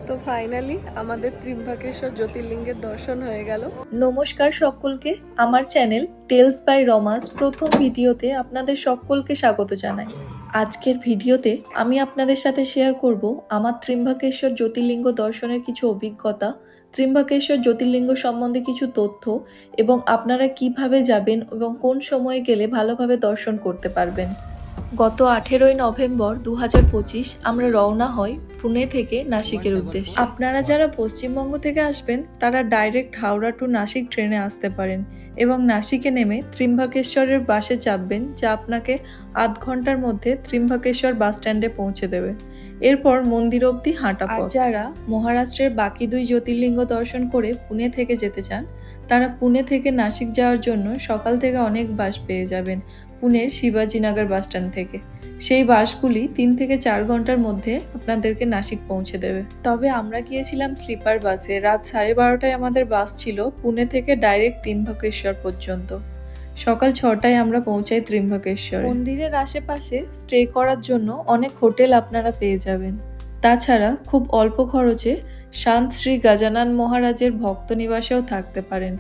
তো ফাইনালি আমাদের ত্রিম্বকেশ্বর জ্যোতির্লিঙ্গের দর্শন হয়ে গেল। নমস্কার সকলকে, আমার চ্যানেল টেলস বাই রমাস প্রথম ভিডিওতে আপনাদের সকলকে স্বাগত জানাই। আজকের ভিডিওতে আমি আপনাদের সাথে শেয়ার করব আমার ত্রিম্বকেশ্বর জ্যোতির্লিঙ্গ দর্শনের কিছু অভিজ্ঞতা, ত্রিম্বকেশ্বর জ্যোতির্লিঙ্গ সম্বন্ধে কিছু তথ্য এবং আপনারা কিভাবে যাবেন এবং কোন সময়ে গেলে ভালোভাবে দর্শন করতে পারবেন। গত 18ই নভেম্বর 2025 আমরা রওনা হই পুনে থেকে নাসিকের উদ্দেশ্যে। আপনারা যারা পশ্চিমবঙ্গ থেকে আসবেন তারা ডাইরেক্ট হাওড়া টু নাসিক ট্রেনে আসতে পারেন এবং নাসিকে নেমে ত্রিম্বকেশ্বরের বাসে চাপবেন, যা আপনাকে আধ ঘন্টার মধ্যে ত্রিম্বকেশ্বর বাস স্ট্যান্ডে পৌঁছে দেবে। এরপর মন্দির অবধি হাঁটা পথ। যারা মহারাষ্ট্রের বাকি 2 জ্যোতির্লিঙ্গ দর্শন করে পুনে থেকে যেতে চান, তারা পুনে থেকে নাসিক যাওয়ার জন্য সকাল থেকে অনেক বাস পেয়ে যাবেন পুনের শিবাজীনগর বাস স্ট্যান্ড থেকে। সেই বাসগুলি 3 থেকে 4 ঘন্টার মধ্যে আপনাদেরকে নাসিক পৌঁছে দেবে। তবে আমরা গিয়েছিলাম স্লিপার বাসে। রাত 12:30টায় আমাদের বাস ছিল পুনে থেকে ডাইরেক্ট ত্রিম্বকেশ্বর পর্যন্ত। সকাল 6টায় আমরা পৌঁছাই ত্রিম্বকেশ্বর। মন্দিরের আশেপাশে স্টে করার জন্য অনেক হোটেল আপনারা পেয়ে যাবেন। তাছাড়া খুব অল্প খরচে শান্ত শ্রী গজানন মহারাজের ভক্ত নিবাসেও থাকতে পারেন,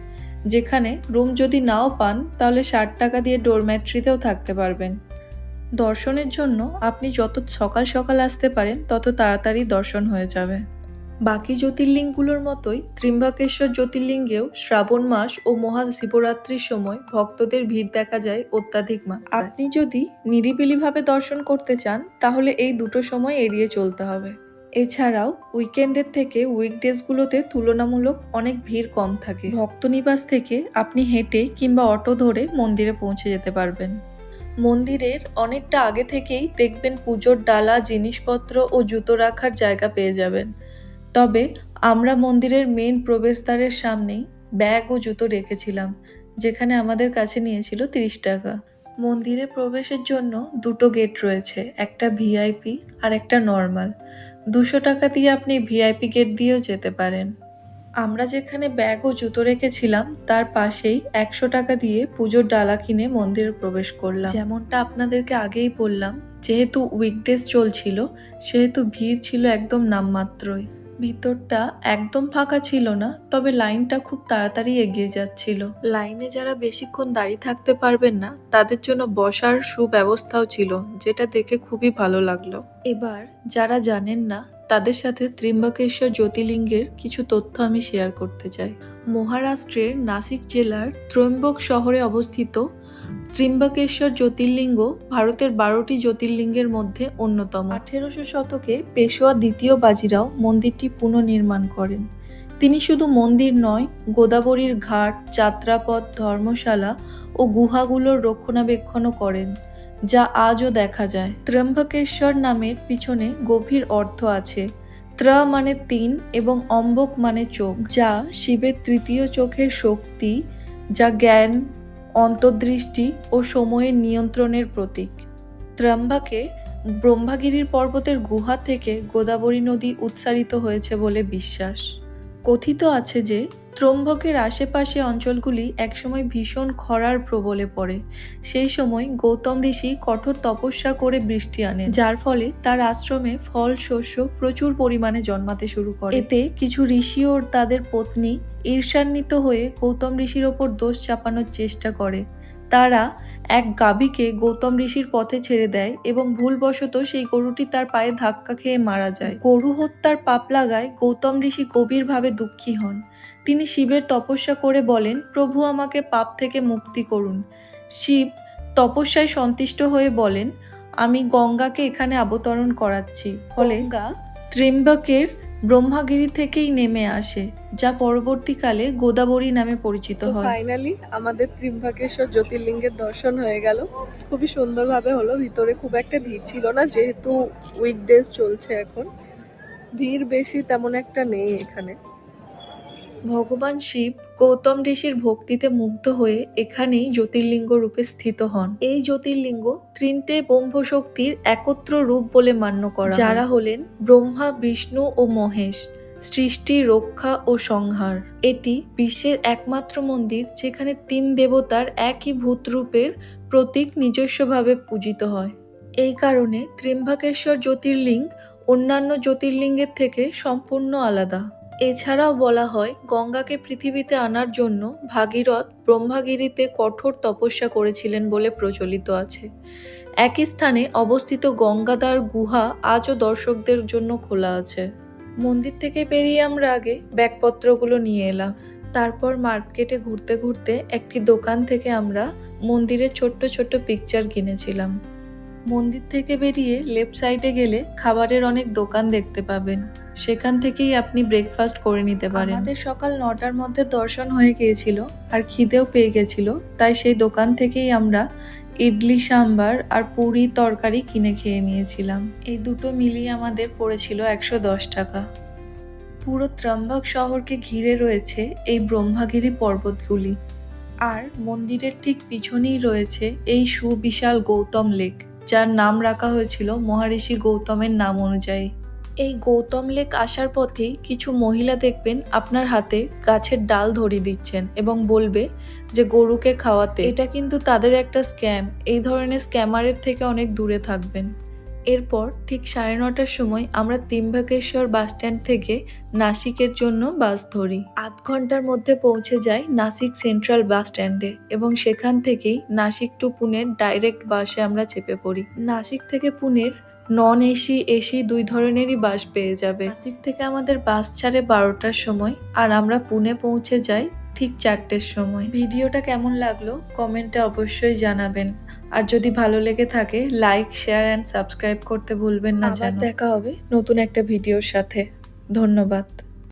যেখানে রুম যদি নাও পান তাহলে 60 টাকা দিয়ে ডোরম্যাট্রিতেও থাকতে পারবেন। দর্শনের জন্য আপনি যত সকাল সকাল আসতে পারেন তত তাড়াতাড়ি দর্শন হয়ে যাবে। বাকি জ্যোতির্লিঙ্গগুলোর মতোই ত্রিম্বকেশ্বর জ্যোতির্লিঙ্গেও শ্রাবণ মাস ও মহাশিবরাত্রির সময় ভক্তদের ভিড় দেখা যায় অত্যাধিক মাত্রায়। আপনি যদি নিরিবিলিভাবে দর্শন করতে চান তাহলে এই দুটো সময় এড়িয়ে চলতে হবে। এছাড়াও উইকেন্ডের থেকে উইকডেজগুলোতে তুলনামূলক অনেক ভিড় কম থাকে। ভক্তনিবাস থেকে আপনি হেঁটে কিংবা অটো ধরে মন্দিরে পৌঁছে যেতে পারবেন। মন্দিরের অনেকটা আগে থেকেই দেখবেন পুজোর ডালা, জিনিসপত্র ও জুতো রাখার জায়গা পেয়ে যাবেন। তবে আমরা মন্দিরের মেন প্রবেশদ্বারের সামনেই ব্যাগ ও জুতো রেখেছিলাম, যেখানে আমাদের কাছে নিয়েছিল 30 টাকা। মন্দিরে প্রবেশের জন্য দুটো গেট রয়েছে, একটা ভিআইপি আর একটা নর্মাল। 200 টাকা দিয়ে আপনি ভিআইপি গেট দিয়েও যেতে পারেন। আমরা যেখানে ব্যাগ ও জুতো রেখেছিলাম তার পাশেই 100 টাকা দিয়ে পুজোর ডালা কিনে মন্দিরে প্রবেশ করলাম। যেমনটা আপনাদেরকে আগেই বললাম, যেহেতু উইকডেজ চলছিল সেহেতু ভিড় ছিল একদম নামমাত্রই। ভিতরটা একদম ফাঁকা ছিল না, তবে লাইনটা খুব তাড়াতাড়ি এগিয়ে যাচ্ছিল। লাইনে যারা বেশিক্ষণ দাঁড়িয়ে থাকতে পারবেন না তাদের জন্য বসার সুব্যবস্থাও ছিল, যেটা দেখে খুবই ভালো লাগলো। এবার যারা জানেন না তাদের সাথে ত্রিম্বকেশ্বর জ্যোতির্লিঙ্গের কিছু তথ্য আমি শেয়ার করতে চাই। মহারাষ্ট্রের নাসিক জেলার ত্রয়ম্বক শহরে অবস্থিত ত্রিম্বকেশ্বর জ্যোতির্লিঙ্গ ভারতের 12টি জ্যোতির্লিঙ্গের মধ্যে অন্যতম। 1800 শতকে পেশোয়া দ্বিতীয় বাজিরাও মন্দিরটি পুনর্নির্মাণ করেন। তিনি শুধু মন্দির নয়, গোদাবরীর ঘাট, যাত্রাপথ, ধর্মশালা ও গুহাগুলোর রক্ষণাবেক্ষণও করেন, যা আজও দেখা যায়। ত্র্যম্বকেশ্বর নামের পিছনে গভীর অর্থ আছে। ত্র মানে 3 এবং অম্বক মানে চোখ, যা শিবের তৃতীয় চোখের শক্তি, যা জ্ঞান, অন্তর্দৃষ্টি ও সময়ের নিয়ন্ত্রণের প্রতীক। ত্র্যম্বকে ব্রহ্মগিরির পর্বতের গুহা থেকে গোদাবরী নদী উৎসারিত হয়েছে বলে বিশ্বাস। কথিত আছে যে ত্রম্বকের আশেপাশে অঞ্চলগুলি একসময় ভীষণ খরার প্রবলে পড়ে। সেই সময় গৌতম ঋষি কঠোর তপস্যা করে বৃষ্টি আনেন, যার ফলে তার আশ্রমে ফল শস্য প্রচুর পরিমাণে জন্মাতে শুরু করে। এতে কিছু ঋষি ও তাদের পত্নী ঈর্ষান্বিত হয়ে গৌতম ঋষির ওপর দোষ চাপানোর চেষ্টা করে। তারা এক গাভীকে গৌতম ঋষির পথে ছেড়ে দেয় এবং ভুলবশত সেই গরুটি তার পায়ে ধাক্কা খেয়ে মারা যায়। গরু হত্যার পাপ লাগায় গৌতম ঋষি গভীরভাবে দুঃখী হন। তিনি শিবের তপস্যা করে বলেন, প্রভু আমাকে পাপ থেকে মুক্তি করুন। শিব তপস্যায় সন্তুষ্ট হয়ে বলেন, আমি গঙ্গাকে এখানে অবতরণ করাচ্ছি। ফলে গঙ্গা ত্র্যম্বকের ব্রহ্মগিরি থেকেই নেমে আসে, যা পরবর্তীকালে গোদাবরী নামে পরিচিত হয়। ফাইনালি আমাদের ত্রিম্বকেশ্বর জ্যোতির্লিঙ্গের দর্শন হয়ে গেল। খুবই সুন্দরভাবে হলো। ভিতরে খুব একটা ভিড় ছিল না, যেহেতু উইকডেজ চলছে এখন। ভিড় বেশি তেমন একটা নেই এখানে। ভগবান শিব গৌতম ঋষির ভক্তিতে মুগ্ধ হয়ে এখানেই জ্যোতির্লিঙ্গ রূপে স্থিত হন। এই জ্যোতির্লিঙ্গ 3টে ব্রহ্ম শক্তির একত্র রূপ বলে মান্য করা, যারা হলেন ব্রহ্মা, বিষ্ণু ও মহেশ, সৃষ্টি, রক্ষা ও সংহার। এটি বিশ্বের একমাত্র মন্দির যেখানে 3 দেবতার একই ভূত রূপের প্রতীক নিজস্বভাবে পূজিত হয়। এই কারণে ত্র্যম্বকেশ্বর জ্যোতির্লিঙ্গ অন্যান্য জ্যোতির্লিঙ্গের থেকে সম্পূর্ণ আলাদা। এছাড়াও বলা হয় গঙ্গাকে পৃথিবীতে আনার জন্য ভাগীরথ ব্রহ্মাগিরিতে কঠোর তপস্যা করেছিলেন বলে প্রচলিত আছে। একই স্থানে অবস্থিত গঙ্গাদার গুহা আজও দর্শকদের জন্য খোলা আছে। মন্দির থেকে বেরিয়ে আমরা আগে ব্যাগপত্রগুলো নিয়ে এলাম। তারপর মার্কেটে ঘুরতে ঘুরতে একটি দোকান থেকে আমরা মন্দিরের ছোট্ট ছোট্ট পিকচার কিনেছিলাম। মন্দির থেকে বেরিয়ে লেফট সাইডে গেলে খাবারের অনেক দোকান দেখতে পাবেন, সেখান থেকেই আপনি ব্রেকফাস্ট করে নিতে পারেন। আমাদের সকাল 9টার মধ্যে দর্শন হয়ে গিয়েছিল আর খিদেও পেয়ে গেছিল, তাই সেই দোকান থেকেই আমরা ইডলি সাম্বার আর পুরি তরকারি কিনে খেয়ে নিয়েছিলাম। এই দুটো মিলিয়ে আমাদের পড়েছিল 110 টাকা। পুরো ত্রম্বক শহরকে ঘিরে রয়েছে এই ব্রহ্মাগিরি পর্বতগুলি, আর মন্দিরের ঠিক পিছনেই রয়েছে এই সুবিশাল গৌতম লেক, যার নাম রাখা হয়েছিল মহারিষি গৌতমের নাম অনুযায়ী। এই গৌতম লেক আসার পথেই কিছু মহিলা দেখবেন আপনার হাতে গাছের ডাল ধরিয়ে দিচ্ছেন এবং বলবে যে গরুকে খাওয়াতে। এটা কিন্তু তাদের একটা স্ক্যাম, এই ধরনের স্ক্যামারের থেকে অনেক দূরে থাকবেন। এরপর ঠিক 9:30টার সময় আমরা ত্র্যম্বকেশ্বর বাস স্ট্যান্ড থেকে নাসিকের জন্য বাস ধরি। 8 ঘন্টার মধ্যে পৌঁছে যাই নাসিক সেন্ট্রাল বাস স্ট্যান্ডে এবং সেখান থেকেই নাসিক টু পুনের ডাইরেক্ট বাসে আমরা চেপে পড়ি। নাসিক থেকে পুনের নন এসি, এসি দুই ধরনেরই বাস পেয়ে যাবে। নাসিক থেকে আমাদের বাস ছাড়ে 12টার সময় আর আমরা পুনে পৌঁছে যাই ঠিক 4টের সময়। ভিডিওটা কেমন লাগলো কমেন্টে অবশ্যই জানাবেন, আর যদি ভালো লেগে থাকে লাইক, শেয়ার অ্যান্ড সাবস্ক্রাইব করতে ভুলবেন না। দেখা হবে নতুন একটা ভিডিওর সাথে। ধন্যবাদ।